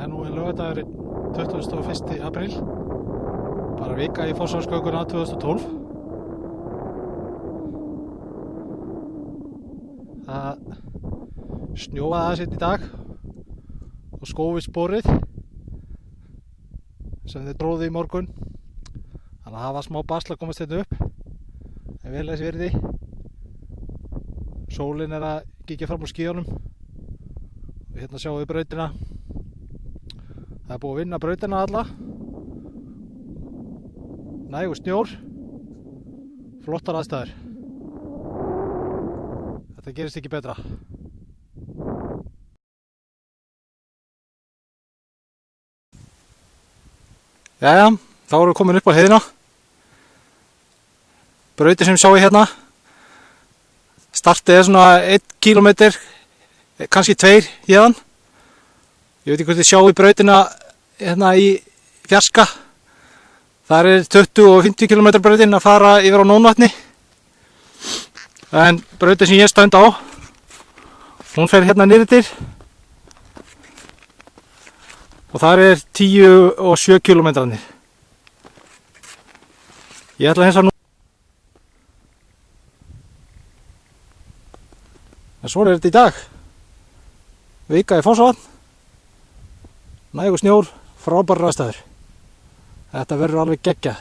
Nú laugardagurinn 21. apríl, bara vika í Fossvogsgönguna 2012. Það snjóaði aðeins í dag og skófi sporið sem þið dróðu í morgun, þannig að það var smá basl að komast þetta upp, en vel þess virði. Sólin að kíkja fram úr skýjunum og hérna sjáum við brautina. Það búið að vinna brautina alla, nægur snjór, flottar aðstæður. Þetta gerist ekki betra. Jæja, þá erum við komin upp á heiðina. Brautin sem sjá ég hérna, startið svona 1 kilometer, kannski 2 hérðan. Ég veit ekki hvort þið sjáu brautina hérna í fjarska. Það 20 og 50 km brautin að fara yfir á Nónvatni. En brautin sem ég stönd á, hún fer hérna niður til. Og það 10 og 7 kilometrarnir. Ég ætla hins að nú. En svo þetta í dag. Vika í Fossvatn. Nægur snjór, frábærar aðstæður. Þetta verður alveg geggjað.